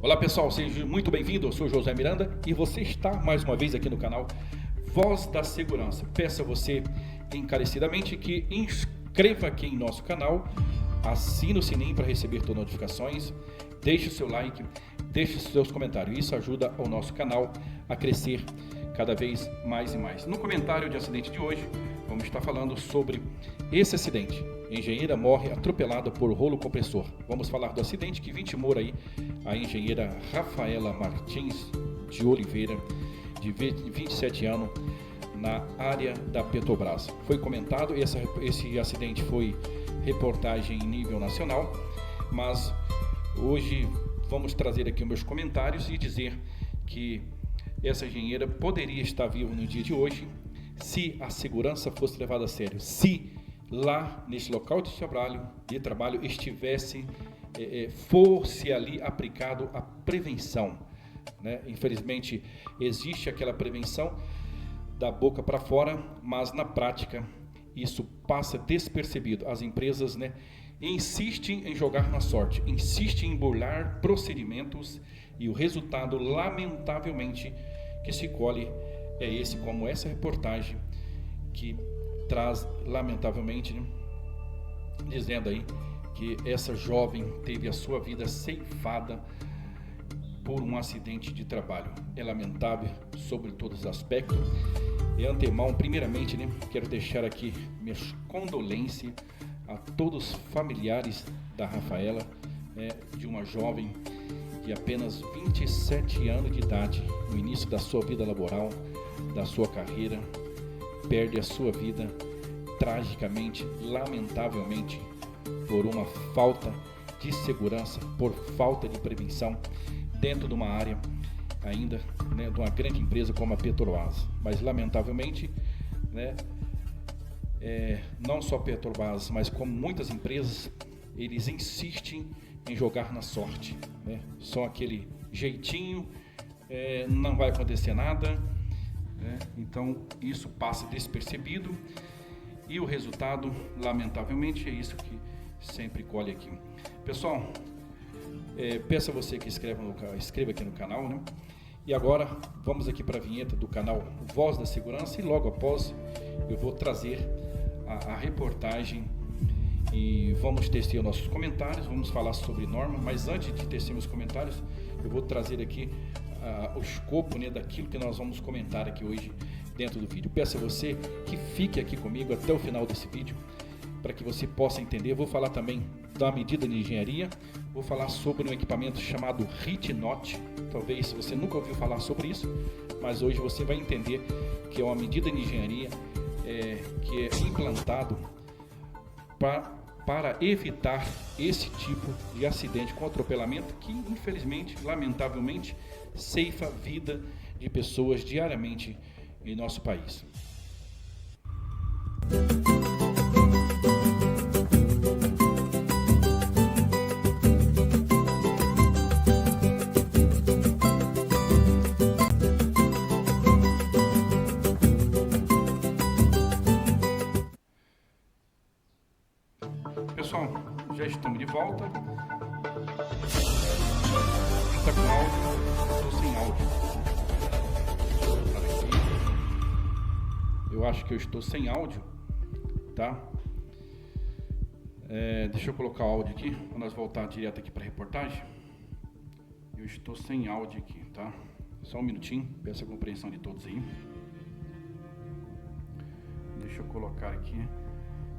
Olá pessoal, seja muito bem-vindo, eu sou José Miranda e você está mais uma vez aqui no canal Voz da Segurança. Peço a você encarecidamente que inscreva aqui em nosso canal, assine o sininho para receber todas as notificações, deixe o seu like, deixe os seus comentários, isso ajuda o nosso canal a crescer cada vez mais e mais. No comentário de acidente de hoje, vamos estar falando sobre esse acidente. Engenheira morre atropelada por rolo compressor. Vamos falar do acidente que vitimou aí a engenheira Rafaela Martins de Oliveira, de 27 anos, na área da Petrobras. Foi comentado, esse acidente foi reportagem em nível nacional, mas hoje vamos trazer aqui meus comentários e dizer que essa engenheira poderia estar viva no dia de hoje se a segurança fosse levada a sério, se lá nesse local de trabalho estivesse, fosse ali aplicado a prevenção, né? Infelizmente existe aquela prevenção da boca para fora, mas na prática isso passa despercebido. As empresas, né, insistem em jogar na sorte, insistem em burlar procedimentos e o resultado, lamentavelmente, que se colhe é esse, como essa reportagem que traz, lamentavelmente, né, dizendo aí que essa jovem teve a sua vida ceifada por um acidente de trabalho. É lamentável sobre todos os aspectos. E antemão, primeiramente, né, quero deixar aqui minhas condolências a todos os familiares da Rafaela, de uma jovem de apenas 27 anos de idade, no início da sua vida laboral, da sua carreira, perde a sua vida tragicamente, lamentavelmente, por uma falta de segurança, por falta de prevenção dentro de uma área ainda, né, de uma grande empresa como a Petrobras. Mas lamentavelmente, né, não só a Petrobras, mas como muitas empresas, eles insistem em jogar na sorte, né? Só aquele jeitinho, não vai acontecer nada, né? Então isso passa despercebido e o resultado, lamentavelmente, é isso que sempre colhe aqui. Pessoal, peço a você que escreva aqui no canal, né? E agora vamos aqui para a vinheta do canal Voz da Segurança e logo após eu vou trazer a reportagem e vamos tecer nossos comentários, vamos falar sobre norma, mas antes de tecer meus comentários, eu vou trazer aqui o escopo, né, daquilo que nós vamos comentar aqui hoje dentro do vídeo. Peço a você que fique aqui comigo até o final desse vídeo, para que você possa entender. Eu vou falar também da medida de engenharia, vou falar sobre um equipamento chamado HitNot. Talvez você nunca ouviu falar sobre isso, mas hoje você vai entender que é uma medida de engenharia que é implantado para evitar esse tipo de acidente com atropelamento que, infelizmente, lamentavelmente, ceifa a vida de pessoas diariamente em nosso país. Pessoal, já estamos de volta. Está com áudio, estou sem áudio. Eu acho que eu estou sem áudio, tá? Deixa eu colocar o áudio aqui, para nós voltar direto aqui para a reportagem. Eu estou sem áudio aqui, tá? Só um minutinho, peço a compreensão de todos aí. Deixa eu colocar aqui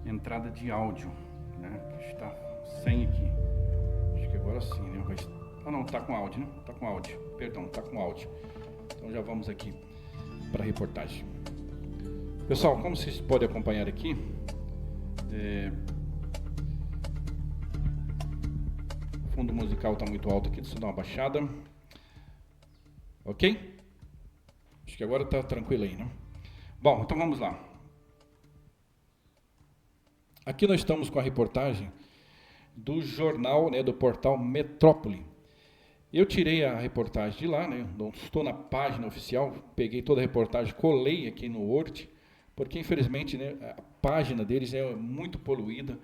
entrada de áudio, né? Que está sem aqui. Acho que agora sim, né? Não, tá com áudio, né? Tá com áudio, perdão, tá com áudio. Então já vamos aqui para a reportagem. Pessoal, como vocês podem acompanhar aqui, o fundo musical está muito alto aqui, deixa eu dar uma baixada. Ok? Acho que agora está tranquilo aí, né? Bom, então vamos lá. Aqui nós estamos com a reportagem do jornal, né, do portal Metrópole. Eu tirei a reportagem de lá, né? Não estou na página oficial, peguei toda a reportagem, colei aqui no Word, porque infelizmente, né, a página deles é muito poluída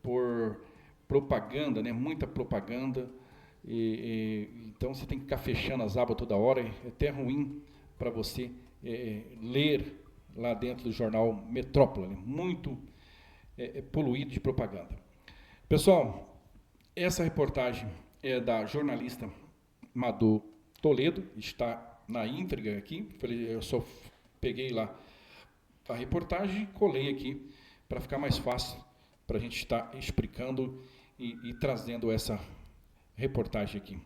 por propaganda, né? Muita propaganda, e Então você tem que ficar fechando as abas toda hora, é até ruim para você ler lá dentro do jornal Metrópole, muito poluído de propaganda. Pessoal, essa reportagem é da jornalista Madu Toledo, está na íntegra aqui, eu só peguei lá a reportagem e colei aqui para ficar mais fácil para a gente estar explicando e trazendo essa reportagem aqui.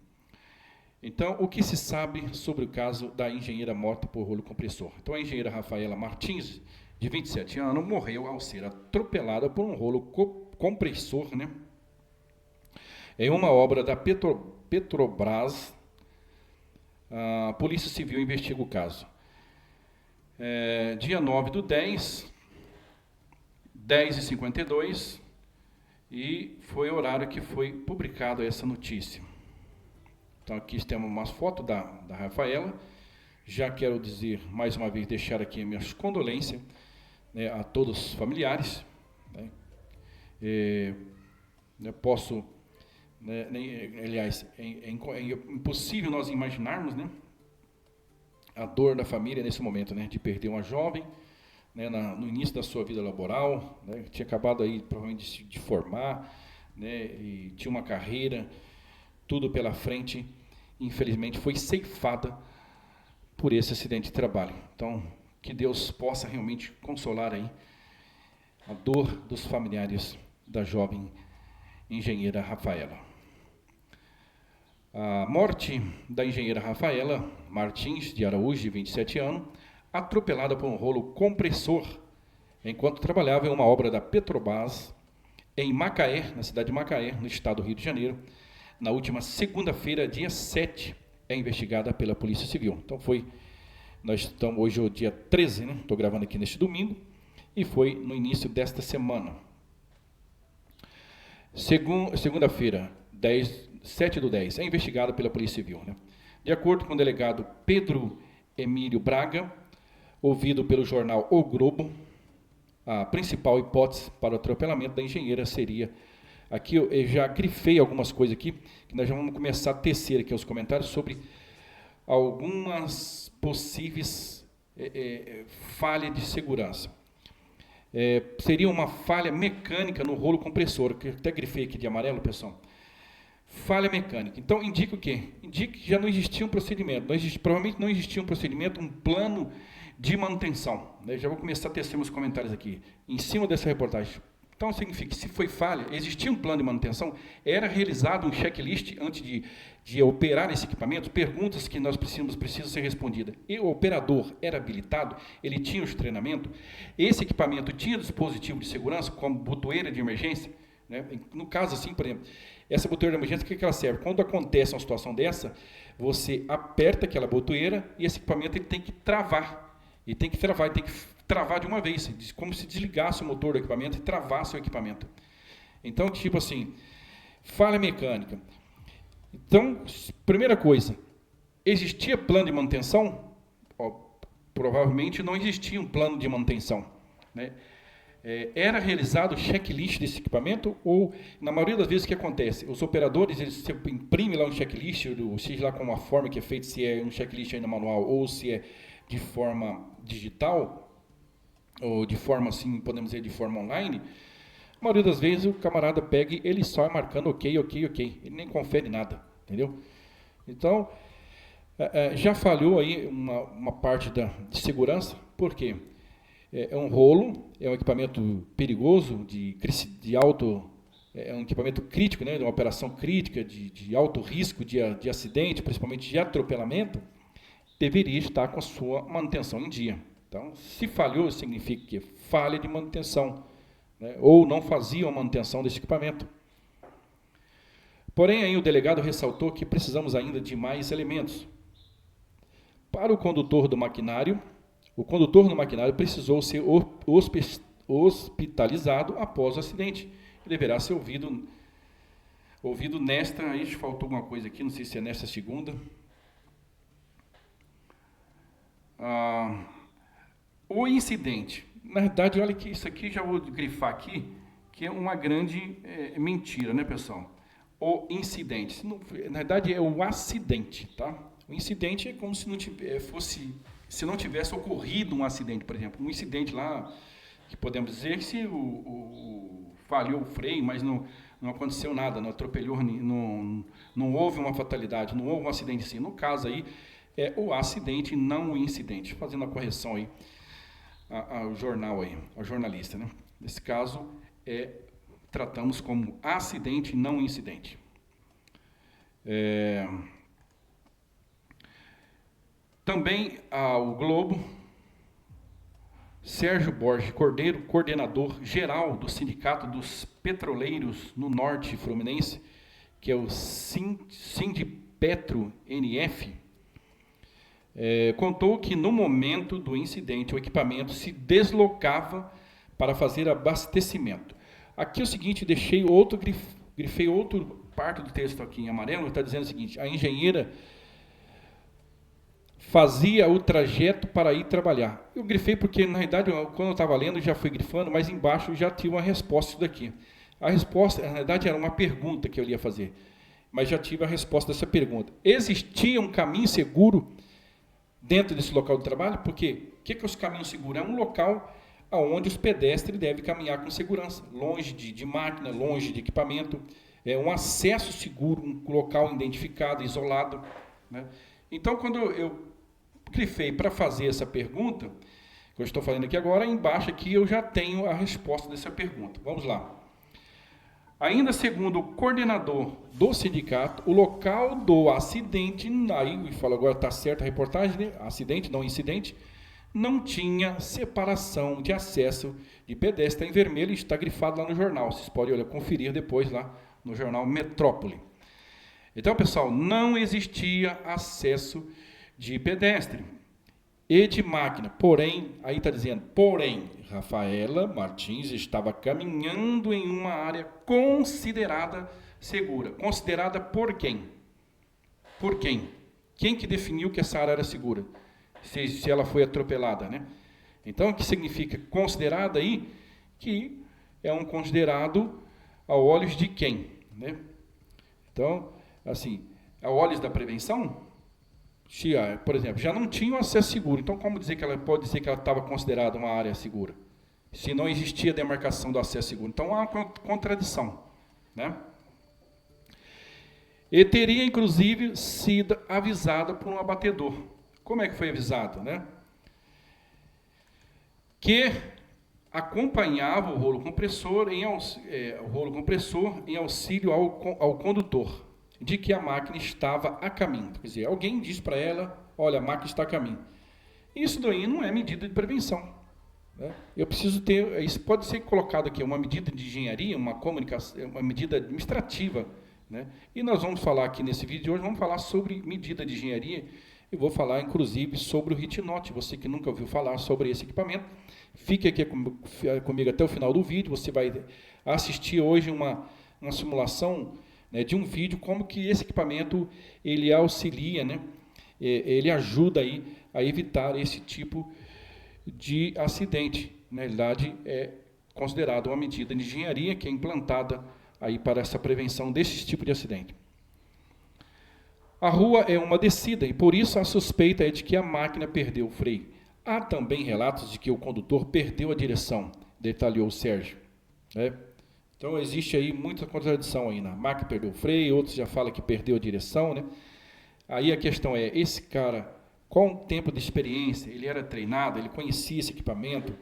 Então, o que se sabe sobre o caso da engenheira morta por rolo compressor? Então, a engenheira Rafaela Martins, de 27 anos, morreu ao ser atropelada por um rolo compressor, né? Em uma obra da Petrobras. A Polícia Civil investiga o caso. Dia 9/10, 10h52, e foi o horário que foi publicada essa notícia. Então aqui temos uma foto da Rafaela. Já quero dizer, mais uma vez, deixar aqui minhas condolências, né, a todos os familiares. Né? Eu posso, né, aliás, é impossível nós imaginarmos, né, a dor da família nesse momento, né, de perder uma jovem, né, no início da sua vida laboral, né, tinha acabado aí provavelmente de formar, né, e tinha uma carreira, tudo pela frente, infelizmente foi ceifada por esse acidente de trabalho. Então, que Deus possa realmente consolar aí a dor dos familiares da jovem engenheira Rafaela. A morte da engenheira Rafaela Martins de Araújo, de 27 anos, atropelada por um rolo compressor, enquanto trabalhava em uma obra da Petrobras, em Macaé, na cidade de Macaé, no estado do Rio de Janeiro, na última segunda-feira, dia 7, é investigada pela Polícia Civil. Então nós estamos hoje o dia 13, né? Estou gravando aqui neste domingo, e foi no início desta semana. Segunda-feira, 7/10, é investigada pela Polícia Civil. Né? De acordo com o delegado Pedro Emílio Braga, ouvido pelo jornal O Globo, a principal hipótese para o atropelamento da engenheira seria... Aqui eu já grifei algumas coisas aqui, que nós já vamos começar a tecer aqui os comentários sobre algumas possíveis falhas de segurança. Seria uma falha mecânica no rolo compressor, que eu até grifei aqui de amarelo, pessoal. Falha mecânica. Então, indica o quê? Indica que já não existia um procedimento. Provavelmente não existia um procedimento, um plano de manutenção. Né? Já vou começar a tecer meus comentários aqui, em cima dessa reportagem. Então, significa que se foi falha, existia um plano de manutenção, era realizado um checklist antes de operar esse equipamento, perguntas que nós precisam ser respondidas. E o operador era habilitado, ele tinha os treinamentos, esse equipamento tinha dispositivo de segurança, como botoeira de emergência, né? No caso assim, por exemplo, essa botoeira de emergência, o que ela serve? Quando acontece uma situação dessa, você aperta aquela botoeira e esse equipamento ele tem que travar. Ele tem que travar de uma vez, como se desligasse o motor do equipamento e travasse o equipamento. Então, tipo assim, falha mecânica. Então, primeira coisa, existia plano de manutenção? Provavelmente não existia um plano de manutenção. Né? Era realizado o checklist desse equipamento ou, na maioria das vezes, o que acontece? Os operadores, eles imprimem lá um checklist, seja lá com uma forma que é feita, se é um checklist ainda manual ou se é de forma digital, ou de forma assim, podemos dizer, de forma online. A maioria das vezes o camarada pega e ele só marcando ok. Ele nem confere nada, entendeu? Então, já falhou aí uma parte de segurança, por quê? É um rolo, é um equipamento perigoso, de alto, é um equipamento crítico, né, de uma operação crítica, de alto risco de acidente, principalmente de atropelamento, deveria estar com a sua manutenção em dia. Então, se falhou, significa que falha de manutenção, né, ou não fazia a manutenção desse equipamento. Porém, aí o delegado ressaltou que precisamos ainda de mais elementos. Para o condutor do maquinário precisou ser hospitalizado após o acidente. Ele deverá ser ouvido nesta... Aí faltou alguma coisa aqui, não sei se é nesta segunda. O incidente. Na verdade, olha que isso aqui, já vou grifar aqui, que é uma grande mentira, né, pessoal? o incidente? Na verdade, é o acidente, tá? O incidente é como se se não tivesse ocorrido um acidente, por exemplo. Um incidente lá, que podemos dizer que se falhou o freio, mas não aconteceu nada, não atropelou, não houve uma fatalidade, não houve um acidente sim. No caso aí, é o acidente, não o incidente. Fazendo a correção aí ao jornal aí, ao jornalista, né? Nesse caso, tratamos como acidente, não incidente. Também ao Globo, Sérgio Borges Cordeiro, coordenador geral do Sindicato dos Petroleiros no Norte Fluminense, que é o Sindipetro NF, contou que no momento do incidente o equipamento se deslocava para fazer abastecimento. Aqui é o seguinte, grifei outro parte do texto aqui em amarelo, está dizendo o seguinte: a engenheira fazia o trajeto para ir trabalhar. Eu grifei porque, na realidade, quando eu estava lendo, já fui grifando, mas embaixo já tinha uma resposta isso daqui. A resposta, na realidade, era uma pergunta que eu ia fazer, mas já tive a resposta dessa pergunta. Existia um caminho seguro dentro desse local de trabalho? Porque o que é os caminhos seguros? É um local onde os pedestres devem caminhar com segurança, longe de máquina, longe de equipamento, um acesso seguro, um local identificado, isolado, né? Então, quando eu grifei para fazer essa pergunta, que eu estou falando aqui agora, embaixo aqui eu já tenho a resposta dessa pergunta. Vamos lá. Ainda segundo o coordenador do sindicato, o local do acidente, aí fala agora está certa a reportagem, né? Acidente, não incidente, não tinha separação de acesso de pedestre, em vermelho, está grifado lá no jornal. Vocês podem conferir depois lá no jornal Metrópole. Então, pessoal, não existia acesso de pedestre e de máquina. Porém, aí está dizendo, Rafaela Martins estava caminhando em uma área considerada segura. Considerada por quem? Por quem? Quem que definiu que essa área era segura? Se ela foi atropelada, né? Então, o que significa considerada aí? Que é um considerado a olhos de quem, né? Então, assim, a olhos da prevenção, por exemplo, já não tinha um acesso seguro. Então, como dizer que ela pode dizer que ela estava considerada uma área segura? Se não existia demarcação do acesso seguro. Então, há uma contradição, né? E teria, inclusive, sido avisada por um abatedor. Como é que foi avisado, né? Que acompanhava o rolo compressor em auxílio ao condutor, de que a máquina estava a caminho. Quer dizer, alguém disse para ela, olha, a máquina está a caminho. Isso daí não é medida de prevenção, né? Eu preciso ter, isso pode ser colocado aqui, uma medida de engenharia, uma comunicação, uma medida administrativa, né? E nós vamos falar aqui nesse vídeo de hoje, vamos falar sobre medida de engenharia, e vou falar, inclusive, sobre o Hitnote. Você que nunca ouviu falar sobre esse equipamento, fique aqui comigo até o final do vídeo. Você vai assistir hoje uma simulação, né, de um vídeo, como que esse equipamento ele auxilia, né, ele ajuda aí a evitar esse tipo de acidente. Na realidade, é considerado uma medida de engenharia que é implantada aí para essa prevenção desse tipo de acidente. A rua é uma descida e, por isso, a suspeita é de que a máquina perdeu o freio. Há também relatos de que o condutor perdeu a direção, detalhou o Sérgio, né? Então, existe aí muita contradição aí. A máquina perdeu o freio, outros já falam que perdeu a direção, né? Aí a questão é, esse cara, qual o tempo de experiência? Ele era treinado, ele conhecia esse equipamento?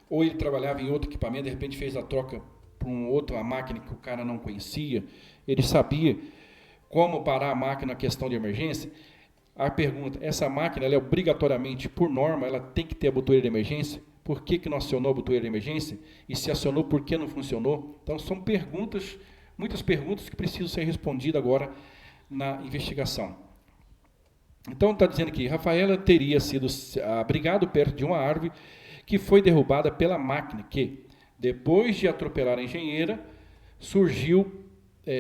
Ou ele trabalhava em outro equipamento, de repente fez a troca para uma máquina que o cara não conhecia? Ele sabia como parar a máquina na questão de emergência? A pergunta, essa máquina, ela é obrigatoriamente, por norma, ela tem que ter a botoeira de emergência? Por que não acionou a botoeira de emergência? E se acionou, por que não funcionou? Então, são perguntas, muitas perguntas que precisam ser respondidas agora na investigação. Então, está dizendo que Rafaela teria sido abrigado perto de uma árvore que foi derrubada pela máquina, que, depois de atropelar a engenheira,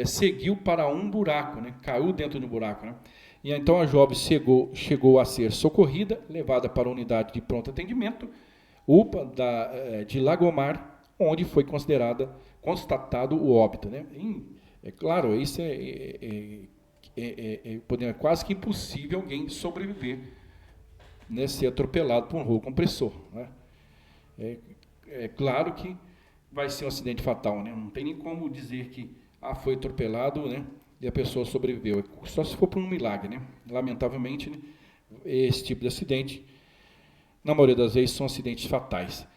seguiu para um buraco, né? Caiu dentro do buraco, né? E então a jovem chegou a ser socorrida, levada para a unidade de pronto atendimento, UPA de Lagomar, onde foi constatado o óbito, né? É claro, isso é quase que impossível alguém sobreviver, né, ser atropelado por um rolo compressor, né? É, é claro que vai ser um acidente fatal, né? Não tem nem como dizer que foi atropelado, né, e a pessoa sobreviveu. Só se for por um milagre, né? Lamentavelmente, né, esse tipo de acidente, na maioria das vezes, são acidentes fatais.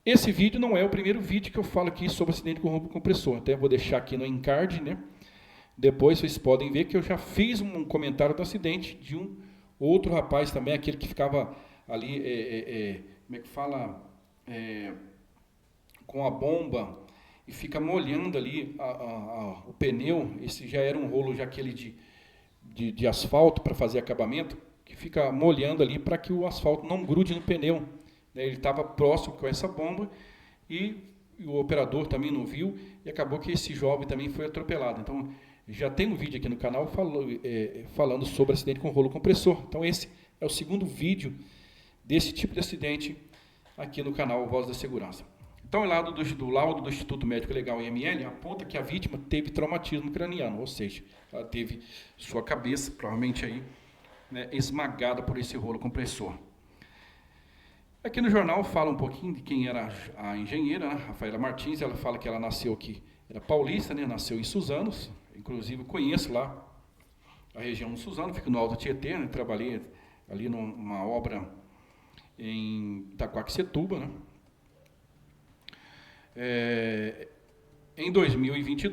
Esse vídeo não é o primeiro vídeo que eu falo aqui sobre acidente com rolo compressor. Até vou deixar aqui no encard, né? Depois vocês podem ver que eu já fiz um comentário do acidente de um outro rapaz também, aquele que ficava ali, como é que fala, com a bomba e fica molhando ali o pneu. Esse já era um rolo, já aquele de asfalto para fazer acabamento, que fica molhando ali para que o asfalto não grude no pneu. Ele estava próximo com essa bomba e o operador também não viu e acabou que esse jovem também foi atropelado. Então, já tem um vídeo aqui no canal falando sobre acidente com rolo compressor. Então, esse é o segundo vídeo desse tipo de acidente aqui no canal Voz da Segurança. Então, o laudo do Instituto Médico Legal IML aponta que a vítima teve traumatismo craniano, ou seja, ela teve sua cabeça, provavelmente aí, né, esmagada por esse rolo compressor. Aqui no jornal fala um pouquinho de quem era a engenheira, né, Rafaela Martins. Ela fala que ela nasceu aqui, era paulista, né, nasceu em Suzanos. Inclusive, conheço lá a região de Suzano, fico no Alto Tietê, né, trabalhei ali numa obra em Itaquaquecetuba, né. Em 2020,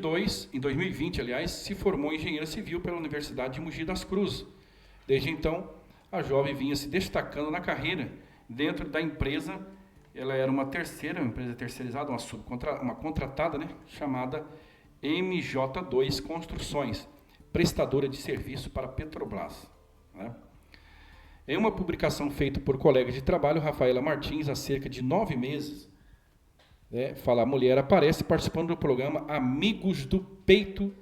aliás, se formou engenheira civil pela Universidade de Mogi das Cruzes. Desde então, a jovem vinha se destacando na carreira dentro da empresa. Ela era uma empresa terceirizada, uma contratada, né, chamada MJ2 Construções, prestadora de serviço para a Petrobras, né? Em uma publicação feita por colegas de trabalho, Rafaela Martins, há cerca de 9 meses, fala: a mulher aparece participando do programa Amigos do Peito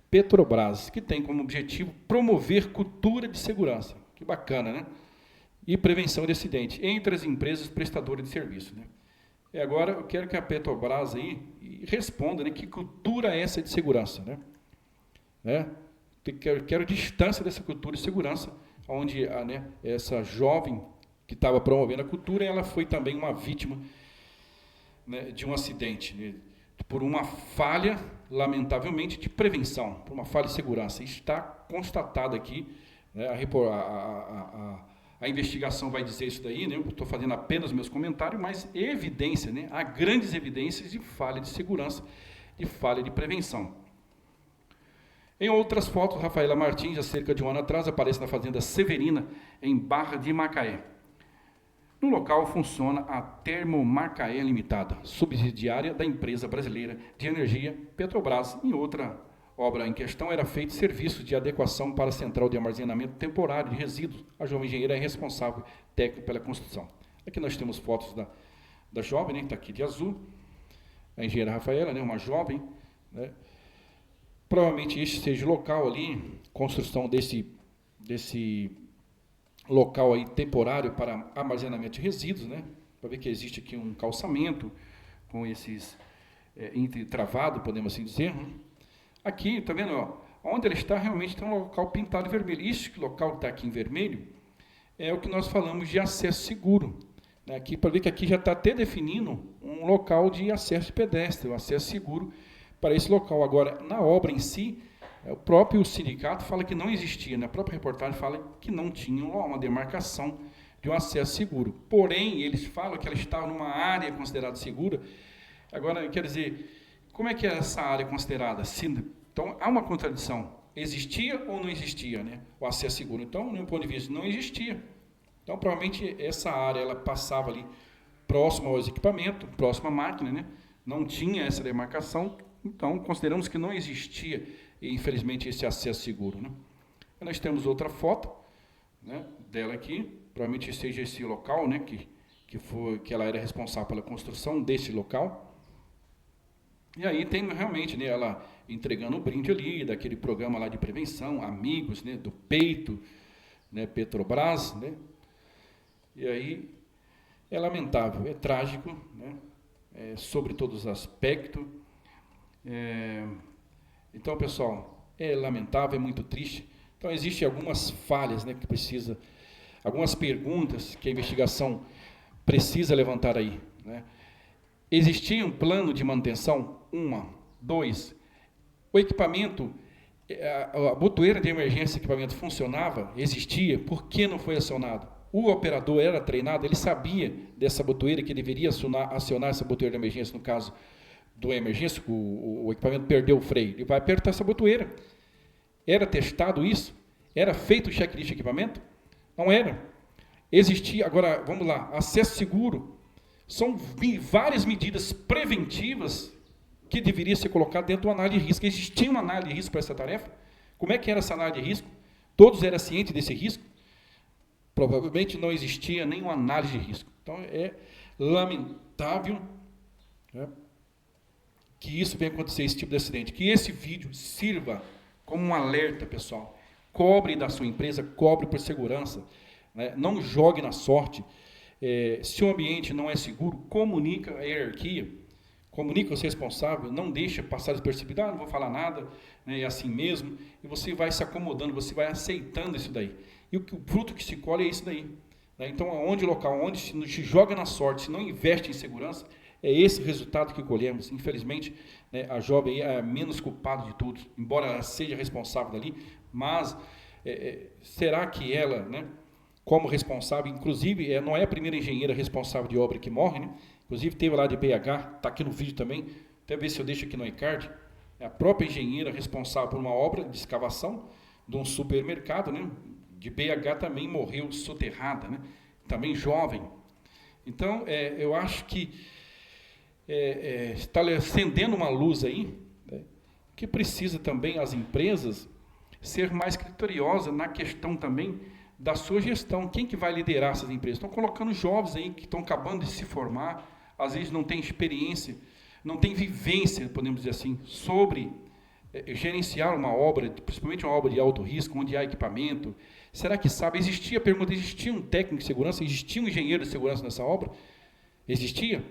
Petrobras, que tem como objetivo promover cultura de segurança. Que bacana, né? E prevenção de acidente entre as empresas prestadoras de serviço, né? E agora eu quero que a Petrobras aí responda, né, que cultura é essa de segurança, né? Quero distância dessa cultura de segurança, onde essa jovem que estava promovendo a cultura, ela foi também uma vítima, né, de um acidente, né, por uma falha, lamentavelmente, de prevenção, por uma falha de segurança. Está constatado aqui, né, a investigação vai dizer isso daí, né, eu estou fazendo apenas meus comentários, mas evidência, né, há grandes evidências de falha de segurança, de falha de prevenção. Em outras fotos, Rafaela Martins, há cerca de um ano atrás, aparece na fazenda Severina, em Barra de Macaé. No local funciona a Termomacaé Limitada, subsidiária da empresa brasileira de energia Petrobras. Em outra obra em questão, era feito serviço de adequação para a central de armazenamento temporário de resíduos. A jovem engenheira é responsável técnico pela construção. Aqui nós temos fotos da jovem, né, que está aqui de azul, a engenheira Rafaela, né, uma jovem, né. Provavelmente este seja o local ali, construção desse local aí temporário para armazenamento de resíduos, né? Para ver que existe aqui um calçamento com esses travado, podemos assim dizer, né? Aqui, tá vendo? Ó, onde ele está realmente tem um local pintado em vermelho. Isso que o local que está aqui em vermelho é o que nós falamos de acesso seguro, né? Aqui, para ver que aqui já está até definindo um local de acesso de pedestre, um acesso seguro para esse local. Agora, na obra em si, o próprio sindicato fala que não existia, né? A própria reportagem fala que não tinha uma demarcação de um acesso seguro. Porém, eles falam que ela estava numa área considerada segura. Agora, quer dizer, como é que é essa área considerada? Então, há uma contradição. Existia ou não existia, né, o acesso seguro? Então, no meu ponto de vista, não existia. Então, provavelmente, essa área ela passava ali próximo aos equipamentos, próximo à máquina, né? Não tinha essa demarcação. Então, consideramos que não existia, infelizmente, esse acesso seguro, né? Nós temos outra foto, né, dela aqui, provavelmente seja esse local, né, que ela era responsável pela construção desse local. E aí tem realmente, né, ela entregando um brinde ali, daquele programa lá de prevenção, Amigos, né, do Peito, né, Petrobras, né? E aí é lamentável, é trágico, né, sobre todos os aspectos. Então, pessoal, é lamentável, é muito triste. Então, existem algumas falhas, né, que precisa, algumas perguntas que a investigação precisa levantar aí, né? Existia um plano de manutenção? Dois, o equipamento, a botoeira de emergência do equipamento funcionava, existia, por que não foi acionado? O operador era treinado, ele sabia dessa botoeira, que deveria acionar essa botoeira de emergência, no caso do emergência, o equipamento perdeu o freio, ele vai apertar essa botoeira. Era testado isso? Era feito o checklist de equipamento? Não era. Existia, agora, vamos lá, acesso seguro. São várias medidas preventivas que deveria ser colocado dentro do análise de risco. Existia uma análise de risco para essa tarefa? Como é que era essa análise de risco? Todos eram cientes desse risco? Provavelmente não existia nenhuma análise de risco. Então, é lamentável, né, que isso venha acontecer, esse tipo de acidente. Que esse vídeo sirva como um alerta, pessoal. Cobre da sua empresa, cobre por segurança, né? Não jogue na sorte. Se o ambiente não é seguro, comunica a hierarquia, comunica os responsáveis, não deixa passar despercebido, não vou falar nada, né, é assim mesmo, e você vai se acomodando, você vai aceitando isso daí. E o fruto que se colhe é isso daí, né? Então, onde local, onde se joga na sorte, se não investe em segurança, é esse o resultado que colhemos. Infelizmente, né, a jovem é a menos culpada de tudo, embora ela seja responsável dali, mas será que ela, né, como responsável, inclusive, não é a primeira engenheira responsável de obra que morre, né? Inclusive teve lá de BH, está aqui no vídeo também, até ver se eu deixo aqui no iCard, é a própria engenheira responsável por uma obra de escavação de um supermercado, né? De BH também morreu soterrada, né? Também jovem. Então, eu acho que está acendendo uma luz aí, né, que precisa também as empresas ser mais criteriosas na questão também da sua gestão. Quem que vai liderar essas empresas? Estão colocando jovens aí que estão acabando de se formar, às vezes não tem experiência, não tem vivência, podemos dizer assim, sobre gerenciar uma obra, principalmente uma obra de alto risco, onde há equipamento. Será que sabe? Existia um técnico de segurança, existia um engenheiro de segurança nessa obra? Existia?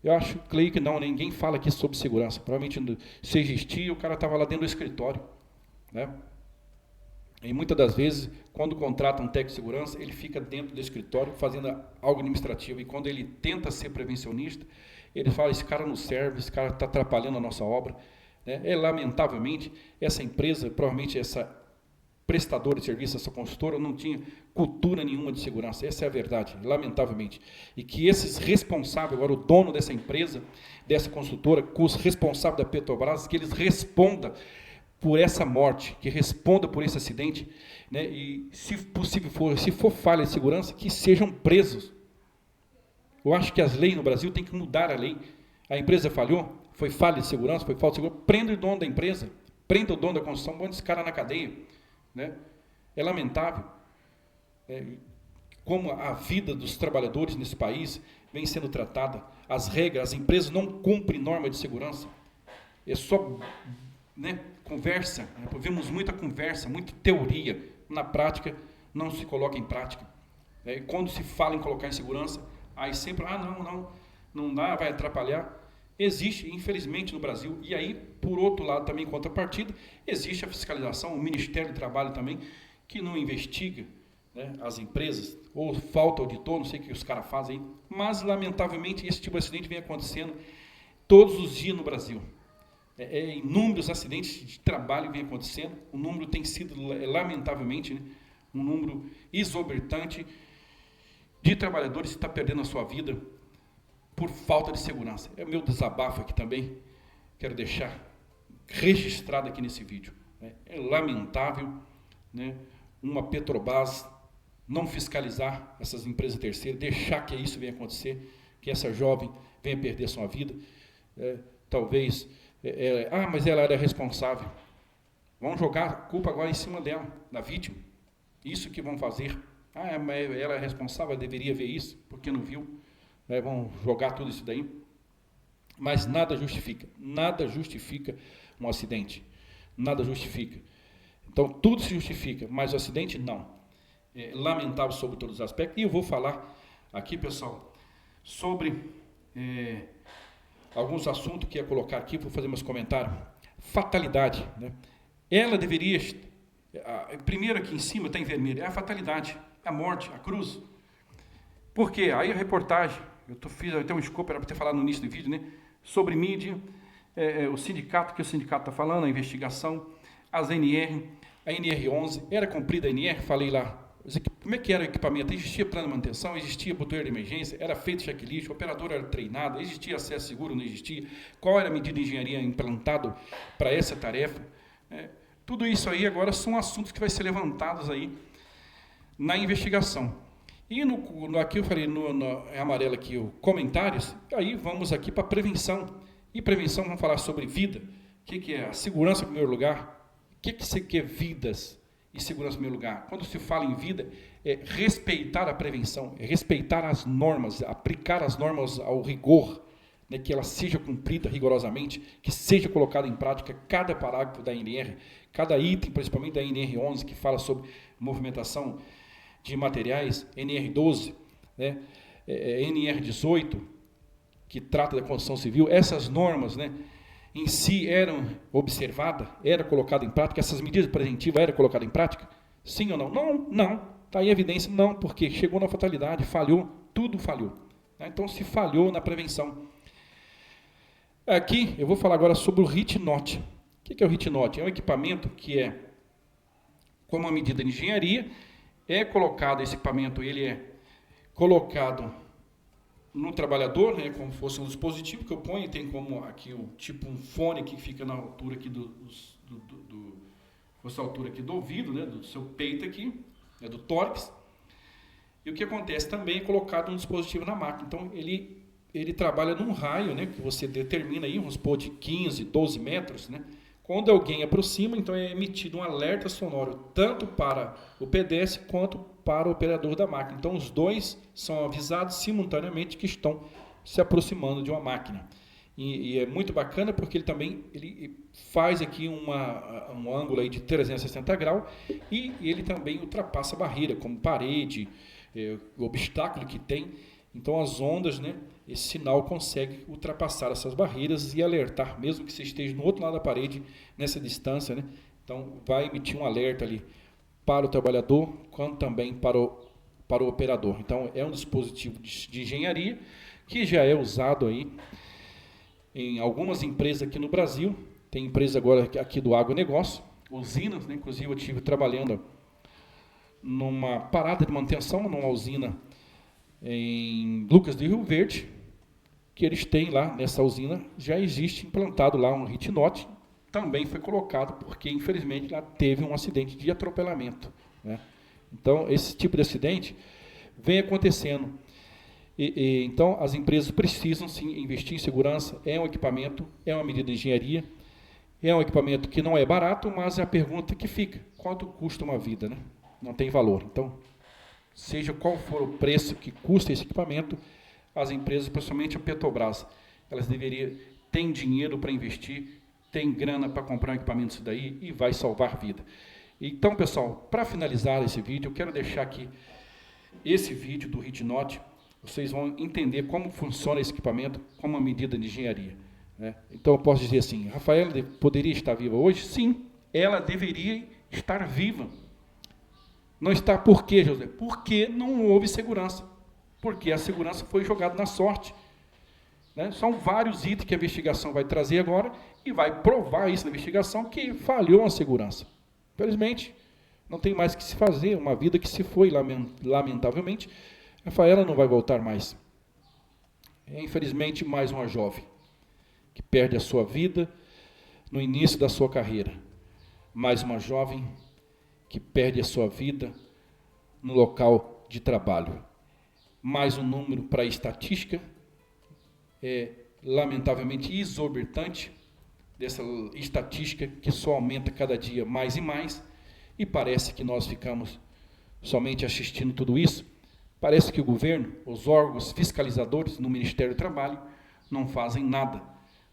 Eu creio que não, ninguém fala aqui sobre segurança. Provavelmente, se existia, o cara estava lá dentro do escritório, né? E muitas das vezes, quando contrata um técnico de segurança, ele fica dentro do escritório fazendo algo administrativo. E quando ele tenta ser prevencionista, ele fala, esse cara não serve, esse cara está atrapalhando a nossa obra, né? Lamentavelmente, essa empresa, provavelmente essa prestadora de serviço, essa consultora, não tinha cultura nenhuma de segurança. Essa é a verdade, lamentavelmente. E que esses responsáveis, agora o dono dessa empresa, dessa consultora, com os responsáveis da Petrobras, que eles respondam por essa morte, que responda por esse acidente, né? E, se possível se for falha de segurança, que sejam presos. Eu acho que as leis no Brasil têm que mudar a lei. A empresa falhou, foi falha de segurança, foi falta de segurança, prenda o dono da empresa, prenda o dono da construção, põe esse cara na cadeia, né? É lamentável como a vida dos trabalhadores nesse país vem sendo tratada, as regras, as empresas não cumprem norma de segurança, é só, né, conversa, né? Vemos muita conversa, muita teoria, na prática não se coloca em prática. Quando se fala em colocar em segurança, aí sempre, não dá, vai atrapalhar. Existe, infelizmente, no Brasil, e aí, por outro lado, também, em contrapartida, existe a fiscalização, o Ministério do Trabalho também, que não investiga, né, as empresas, ou falta auditor, não sei o que os caras fazem aí, mas, lamentavelmente, esse tipo de acidente vem acontecendo todos os dias no Brasil. Inúmeros acidentes de trabalho vem acontecendo, o número tem sido, lamentavelmente, né, um número exorbitante de trabalhadores que estão perdendo a sua vida por falta de segurança. É o meu desabafo aqui também, quero deixar registrado aqui nesse vídeo. É lamentável, né, uma Petrobras não fiscalizar essas empresas terceiras, deixar que isso venha acontecer, que essa jovem venha perder a sua vida. Talvez, mas ela era responsável. Vão jogar a culpa agora em cima dela, da vítima. Isso que vão fazer. Mas ela é responsável, deveria ver isso, porque não viu. Vão jogar tudo isso daí. Mas nada justifica um acidente. Nada justifica. Então, tudo se justifica, mas o acidente não. É lamentável sobre todos os aspectos. E eu vou falar aqui, pessoal, sobre alguns assuntos que ia colocar aqui, vou fazer meus comentários. fatalidade, né? Ela deveria, primeiro aqui em cima está em vermelho, é a fatalidade, é a morte, a cruz. Por quê? Aí a reportagem, fiz até um escopo, era para ter falado no início do vídeo, né? Sobre mídia, o sindicato, que o sindicato está falando, a investigação, as NR, a NR11, era cumprida a NR, falei lá, como é que era o equipamento? Existia plano de manutenção, existia botão de emergência, era feito checklist, o operador era treinado, existia acesso seguro, não existia, qual era a medida de engenharia implantada para essa tarefa? Tudo isso aí agora são assuntos que vai ser levantados aí na investigação. E aqui eu falei, é amarelo aqui, o comentários, aí vamos aqui para prevenção. E prevenção, vamos falar sobre vida. O que é? A segurança em primeiro lugar. O que você quer vidas e segurança em primeiro lugar? Quando se fala em vida, é respeitar a prevenção, é respeitar as normas, aplicar as normas ao rigor, né, que ela seja cumprida rigorosamente, que seja colocada em prática cada parágrafo da NR, cada item, principalmente da NR11, que fala sobre movimentação de materiais, NR12, né, NR18, que trata da construção civil, essas normas, né, em si eram observadas, era colocada em prática, essas medidas preventivas eram colocadas em prática? Sim ou não? Não. Está aí a evidência, não, porque chegou na fatalidade, falhou, tudo falhou. Então, se falhou na prevenção. Aqui, eu vou falar agora sobre o HitNot. O que é o HitNot? É um equipamento que é, como uma medida de engenharia, é colocado, esse equipamento, ele é colocado no trabalhador, né, como fosse um dispositivo que eu ponho, tem como aqui tipo um fone que fica na altura aqui fosse a altura aqui do ouvido, né, do seu peito aqui, né, do tórax. E o que acontece também é colocado um dispositivo na máquina. Então ele trabalha num raio, né, que você determina aí, vamos supor, de 15, 12 metros, né? Quando alguém aproxima, então é emitido um alerta sonoro, tanto para o pedestre quanto para o operador da máquina. Então, os dois são avisados simultaneamente que estão se aproximando de uma máquina. E é muito bacana porque ele faz aqui um ângulo aí de 360 graus e ele também ultrapassa a barreira, como parede, o obstáculo que tem. Então, as ondas, né, esse sinal consegue ultrapassar essas barreiras e alertar, mesmo que você esteja no outro lado da parede, nessa distância, né? Então, vai emitir um alerta ali para o trabalhador, quanto também para o operador. Então, é um dispositivo de engenharia que já é usado aí em algumas empresas aqui no Brasil. Tem empresa agora aqui do agronegócio, usinas, né? Inclusive eu estive trabalhando numa parada de manutenção, numa usina em Lucas do Rio Verde, que eles têm lá nessa usina, já existe implantado lá um HitNot, também foi colocado porque infelizmente lá teve um acidente de atropelamento, né? Então esse tipo de acidente vem acontecendo, então as empresas precisam sim investir em segurança. É um equipamento, é uma medida de engenharia, é um equipamento que não é barato, mas é a pergunta que fica: quanto custa uma vida, né? Não tem valor. Então, seja qual for o preço que custa esse equipamento, as empresas, principalmente a Petrobras, elas deveriam ter dinheiro para investir, tem grana para comprar um equipamento disso daí e vai salvar vida. Então, pessoal, para finalizar esse vídeo, eu quero deixar aqui esse vídeo do HitNot. Vocês vão entender como funciona esse equipamento como uma medida de engenharia, né? Então, eu posso dizer assim: Rafaela poderia estar viva hoje? Sim, ela deveria estar viva. Não está por quê, José? Porque não houve segurança. Porque a segurança foi jogada na sorte, né? São vários itens que a investigação vai trazer agora e vai provar isso na investigação, que falhou a segurança. Infelizmente, não tem mais o que se fazer, uma vida que se foi, lamentavelmente. Rafaela não vai voltar mais. É, infelizmente, mais uma jovem que perde a sua vida no início da sua carreira. Mais uma jovem que perde a sua vida no local de trabalho. Mais um número para a estatística, lamentavelmente exorbitante, dessa estatística que só aumenta cada dia mais e mais, e parece que nós ficamos somente assistindo tudo isso. Parece que o governo, os órgãos fiscalizadores no Ministério do Trabalho, não fazem nada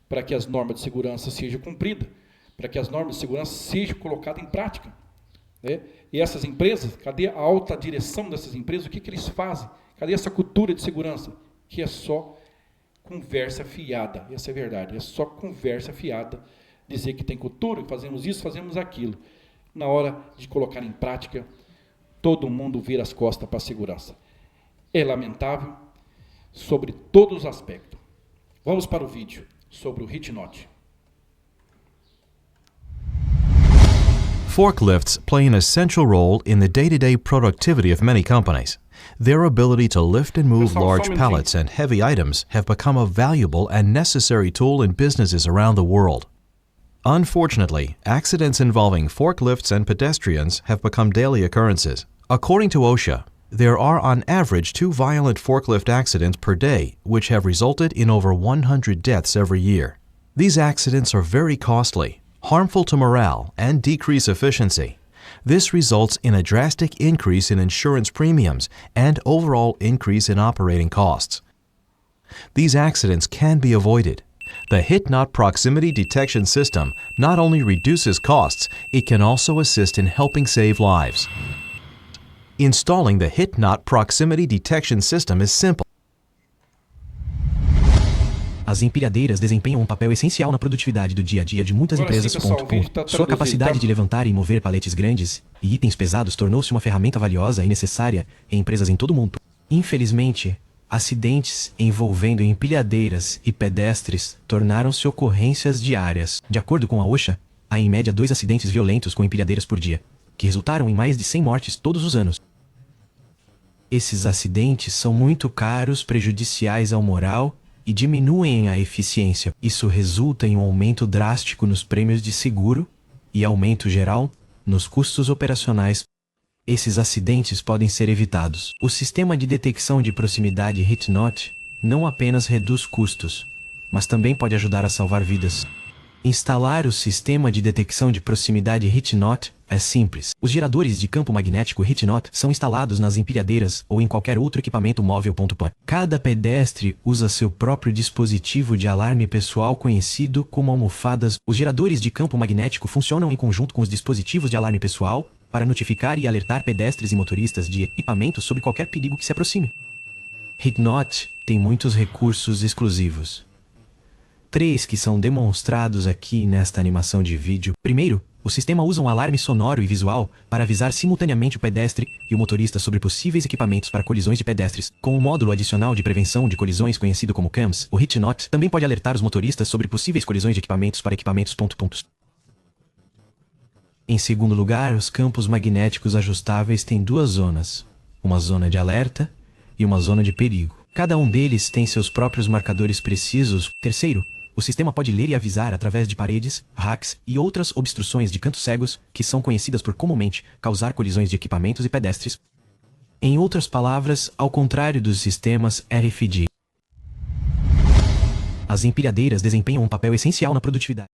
para que as normas de segurança sejam cumpridas, para que as normas de segurança sejam colocadas em prática, né? E essas empresas, cadê a alta direção dessas empresas? O que eles fazem? Cadê essa cultura de segurança? Que é só conversa fiada, essa é a verdade, é só conversa fiada dizer que tem cultura, que fazemos isso, fazemos aquilo. Na hora de colocar em prática, todo mundo vira as costas para a segurança. É lamentável sobre todos os aspectos. Vamos para o vídeo sobre o HitNot. Forklifts play an essential role in the day-to-day productivity of many companies. Their ability to lift and move large pallets and heavy items have become a valuable and necessary tool in businesses around the world. Unfortunately, accidents involving forklifts and pedestrians have become daily occurrences. According to OSHA, there are on average 2 violent forklift accidents per day, which have resulted in over 100 deaths every year. These accidents are very costly, harmful to morale, and decrease efficiency. This results in a drastic increase in insurance premiums and overall increase in operating costs. These accidents can be avoided. The HitNot proximity detection system not only reduces costs, it can also assist in helping save lives. Installing the HitNot proximity detection system is simple. As empilhadeiras desempenham um papel essencial na produtividade do dia a dia de muitas empresas. Sua capacidade de levantar e mover paletes grandes e itens pesados tornou-se uma ferramenta valiosa e necessária em empresas em todo o mundo. Infelizmente, acidentes envolvendo empilhadeiras e pedestres tornaram-se ocorrências diárias. De acordo com a OSHA, há em média 2 acidentes violentos com empilhadeiras por dia, que resultaram em mais de 100 mortes todos os anos. Esses acidentes são muito caros, prejudiciais ao moral e diminuem a eficiência. Isso resulta em um aumento drástico nos prêmios de seguro e aumento geral nos custos operacionais. Esses acidentes podem ser evitados. O sistema de detecção de proximidade HitNot não apenas reduz custos, mas também pode ajudar a salvar vidas. Instalar o sistema de detecção de proximidade HitNot é simples. Os geradores de campo magnético HitNot são instalados nas empilhadeiras ou em qualquer outro equipamento móvel. Cada pedestre usa seu próprio dispositivo de alarme pessoal conhecido como almofadas. Os geradores de campo magnético funcionam em conjunto com os dispositivos de alarme pessoal para notificar e alertar pedestres e motoristas de equipamentos sobre qualquer perigo que se aproxime. HitNot tem muitos recursos exclusivos. 3 que são demonstrados aqui nesta animação de vídeo. Primeiro, o sistema usa um alarme sonoro e visual para avisar simultaneamente o pedestre e o motorista sobre possíveis equipamentos para colisões de pedestres. Com um módulo adicional de prevenção de colisões conhecido como CAMS, o HitNot também pode alertar os motoristas sobre possíveis colisões de equipamentos para equipamentos. Em segundo lugar, os campos magnéticos ajustáveis têm 2 zonas, uma zona de alerta e uma zona de perigo. Cada um deles tem seus próprios marcadores precisos. Terceiro, o sistema pode ler e avisar através de paredes, racks e outras obstruções de cantos cegos, que são conhecidas por comumente causar colisões de equipamentos e pedestres. Em outras palavras, ao contrário dos sistemas RFID, as empilhadeiras desempenham um papel essencial na produtividade.